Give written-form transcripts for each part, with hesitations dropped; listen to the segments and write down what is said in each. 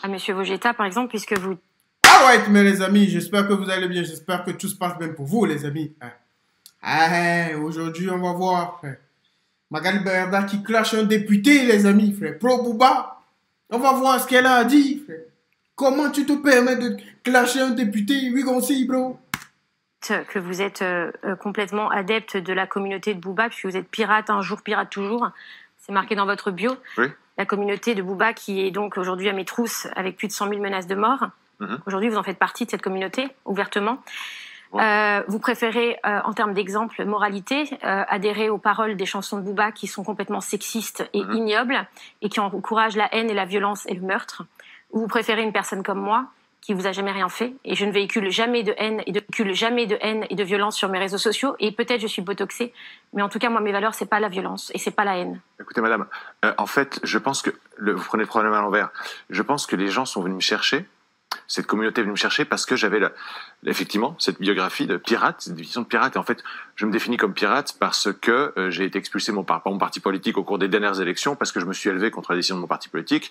à Monsieur Vogetta, par exemple, puisque vous... Ah ouais, mais les amis, j'espère que vous allez bien. J'espère que tout se passe bien pour vous, les amis. Aujourd'hui, on va voir, frère. Magali Berda qui clash un député, les amis, frère. Pro Booba. On va voir ce qu'elle a dit, frère. Comment tu te permets de clasher un député? Oui, si, bro. Que vous êtes complètement adepte de la communauté de Booba, puisque vous êtes pirate un jour, pirate toujours. C'est marqué dans votre bio. Oui. La communauté de Booba qui est donc aujourd'hui à mes trousses avec plus de 100 000 menaces de mort. Aujourd'hui, vous en faites partie de cette communauté, ouvertement. Ouais. Vous préférez, en termes d'exemple, moralité, adhérer aux paroles des chansons de Booba qui sont complètement sexistes et ignobles et qui encouragent la haine et la violence et le meurtre. Ou vous préférez une personne comme moi qui vous a jamais rien fait et je ne véhicule jamais de haine et de violence sur mes réseaux sociaux et peut-être je suis botoxée, mais en tout cas moi mes valeurs c'est pas la violence et c'est pas la haine. Écoutez madame, en fait je pense que vous prenez le problème à l'envers. Je pense que les gens sont venus me chercher. Cette communauté est venue me chercher parce que j'avais effectivement cette biographie de pirate, cette définition de pirate. Et en fait, je me définis comme pirate parce que j'ai été expulsé par mon parti politique au cours des dernières élections, parce que je me suis élevé contre la décision de mon parti politique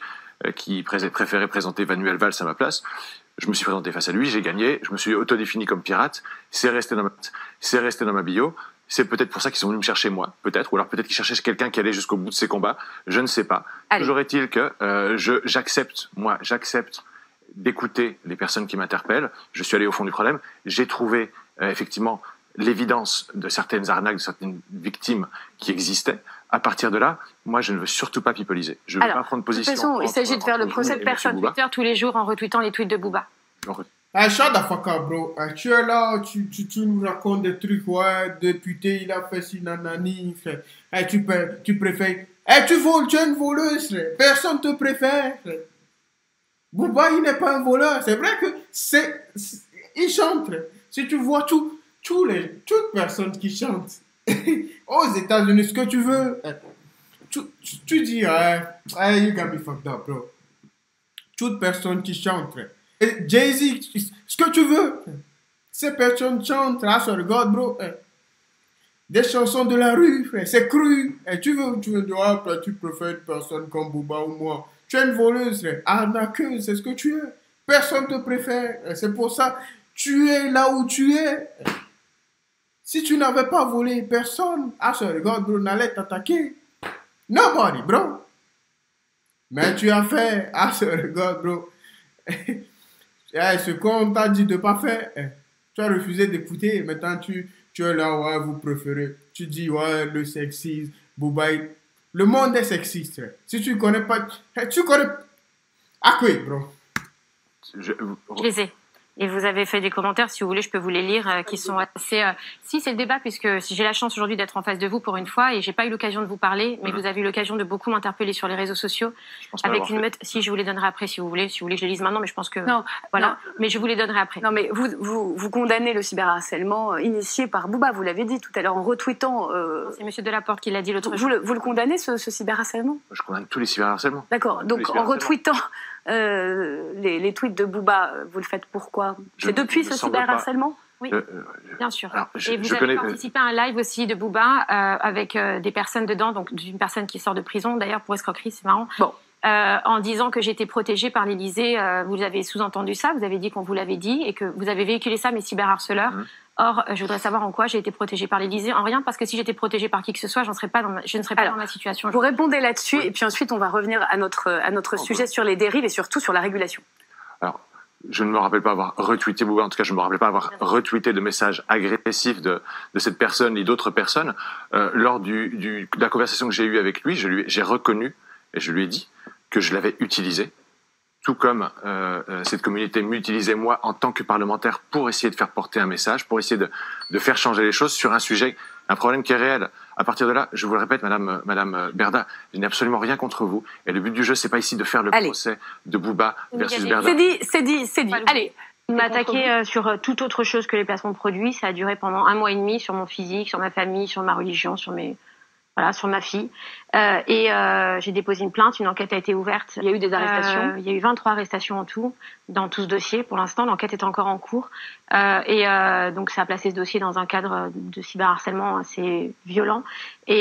qui préférait présenter Manuel Valls à ma place. Je me suis présenté face à lui, j'ai gagné, je me suis autodéfini comme pirate. C'est resté dans ma bio. C'est peut-être pour ça qu'ils sont venus me chercher moi, peut-être, ou alors peut-être qu'ils cherchaient quelqu'un qui allait jusqu'au bout de ses combats. Je ne sais pas. Toujours est-il que j'accepte d'écouter les personnes qui m'interpellent. Je suis allé au fond du problème. J'ai trouvé effectivement l'évidence de certaines arnaques, de certaines victimes qui existaient. À partir de là, moi, je ne veux surtout pas pipoliser. Je ne veux pas prendre position. De toute façon, il s'agit de faire le procès de personne Twitter tous les jours en retweetant les tweets de Booba. Shut the fuck up, bro. Tu es là, tu nous racontes des trucs, ouais, député, il a fait ci, nanani, frère. Tu préfères... tu voles, tu es une voleuse, frère. Personne te préfère, frère. Booba, il n'est pas un voleur. C'est vrai que il chante. Si tu vois toutes personnes qui chantent aux États-Unis, ce que tu veux, tu dis, you got me fucked up, bro. Toutes personnes qui chantent. Jay-Z, ce que tu veux. Ces personnes chantent, là, sur le God, bro. Des chansons de la rue, frère. C'est cru. Tu veux, tu préfères une personne comme Booba ou moi. Tu es une voleuse, arnaqueuse, c'est ce que tu es. Personne ne te préfère. C'est pour ça, tu es là où tu es. Si tu n'avais pas volé, personne, God, bro, n'allait t'attaquer. Nobody, bro. Mais tu as fait, God, bro. Ce qu'on t'a dit de ne pas faire, tu as refusé d'écouter. Maintenant, tu es là, ouais, vous préférez. Tu dis, ouais, le sexisme, Booba. Le monde est sexiste. Si tu connais pas... Tu connais... Ah oui, bro. Je les ai. Et vous avez fait des commentaires, si vous voulez, je peux vous les lire, qui sont assez... Si, c'est le débat, puisque j'ai la chance aujourd'hui d'être en face de vous pour une fois, et j'ai pas eu l'occasion de vous parler, mais vous avez eu l'occasion de beaucoup m'interpeller sur les réseaux sociaux, avec une meute... Si, je vous les donnerai après, si vous voulez que je les lise maintenant, mais je pense que... Non, voilà, non. Mais je vous les donnerai après. Non, mais vous condamnez le cyberharcèlement initié par Booba, vous l'avez dit tout à l'heure, en retweetant... C'est Monsieur Delaporte qui l'a dit l'autre jour. Vous le condamnez, ce cyberharcèlement? Je condamne tous les cyberharcèlements. D'accord, donc en retweetant les tweets de Booba, vous le faites pourquoi? C'est depuis ce cyberharcèlement? Oui, bien sûr. Alors, et vous avez participé à un live aussi de Booba avec des personnes dedans, donc d'une personne qui sort de prison, d'ailleurs, pour escroquerie, c'est marrant. Bon. En disant que j'étais protégée par l'Élysée, vous avez sous-entendu ça, vous avez dit qu'on vous l'avait dit, et que vous avez véhiculé ça, mes cyberharceleurs. Or, je voudrais savoir en quoi j'ai été protégée par l'Élysée. En rien, parce que si j'étais protégée par qui que ce soit, je ne serais pas dans ma situation. Vous répondez là-dessus, et puis ensuite, on va revenir à notre sujet sur les dérives et surtout sur la régulation. Alors, je ne me rappelle pas avoir retweeté Booba, en tout cas, je ne me rappelle pas avoir retweeté de messages agressifs de cette personne et d'autres personnes. Lors de la conversation que j'ai eue avec lui, j'ai reconnu, et je lui ai dit, que je l'avais utilisé, tout comme cette communauté m'utilisait moi en tant que parlementaire pour essayer de faire porter un message, pour essayer de faire changer les choses sur un sujet, un problème qui est réel. À partir de là, je vous le répète, Madame Berda, je n'ai absolument rien contre vous. Et le but du jeu, c'est pas ici de faire le procès de Booba versus Berda. C'est dit. Allez. M'attaquer sur toute autre chose que les placements de produits, ça a duré pendant 1 mois et demi sur mon physique, sur ma famille, sur ma religion, sur mes... voilà, sur ma fille. J'ai déposé une plainte, une enquête a été ouverte. Il y a eu des arrestations. Il y a eu 23 arrestations en tout, dans tout ce dossier. Pour l'instant, l'enquête est encore en cours. Donc, ça a placé ce dossier dans un cadre de cyberharcèlement assez violent. Vous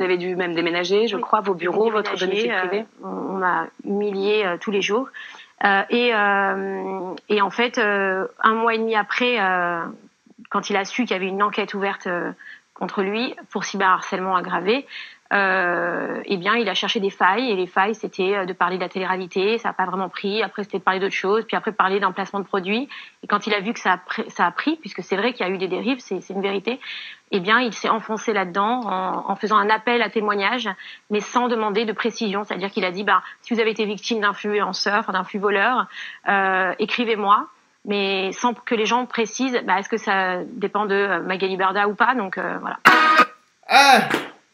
avez dû même déménager, je crois, vos bureaux, votre domicile privé. On m'a humilié tous les jours. Et en fait, 1 mois et demi après, quand il a su qu'il y avait une enquête ouverte contre lui pour cyberharcèlement aggravé, eh bien, il a cherché des failles, et les failles, c'était de parler de la télé-réalité, ça n'a pas vraiment pris. Après, c'était de parler d'autres choses, puis après, parler d'un placement de produit. Et quand il a vu que ça a pris, puisque c'est vrai qu'il y a eu des dérives, c'est une vérité, eh bien, il s'est enfoncé là-dedans en faisant un appel à témoignage, mais sans demander de précision. C'est-à-dire qu'il a dit, si vous avez été victime d'influenceurs, enfin, d'un flux voleur, écrivez-moi, mais sans que les gens précisent, est-ce que ça dépend de Magali Berda ou pas. Donc, voilà.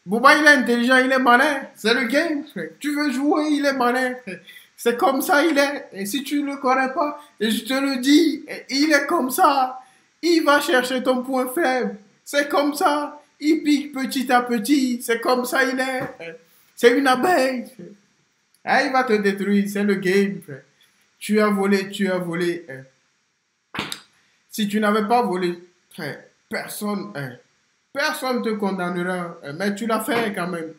Booba, il est intelligent, il est malin. C'est le game, frère. Tu veux jouer, il est malin, frère. C'est comme ça, il est. Et si tu ne le connais pas, et je te le dis, il est comme ça. Il va chercher ton point faible. C'est comme ça. Il pique petit à petit. C'est comme ça, il est. C'est une abeille, frère. Il va te détruire. C'est le game, frère. Tu as volé, tu as volé. Si tu n'avais pas volé, frère, personne te condamnera, mais tu l'as fait quand même.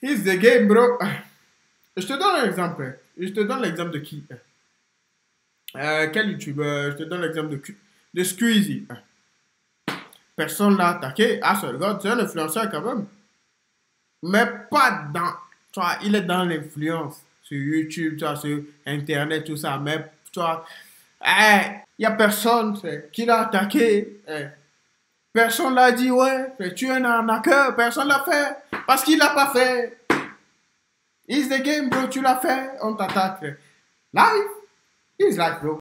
It's the game, bro. Je te donne un exemple. Je te donne l'exemple de qui? Quel YouTuber? Je te donne l'exemple de Squeezie. Personne l'a attaqué. Ah, ce gars, c'est un influenceur quand même. Mais pas dans... Tu vois, il est dans l'influence. Sur YouTube, tu vois, sur Internet, tout ça. Mais, tu vois, il n'y a personne qui l'a attaqué. Personne l'a dit, ouais, tu es un arnaqueur. Personne l'a fait. Parce qu'il l'a pas fait. It's the game, bro. Tu l'as fait. On t'attaque. Life is life, bro.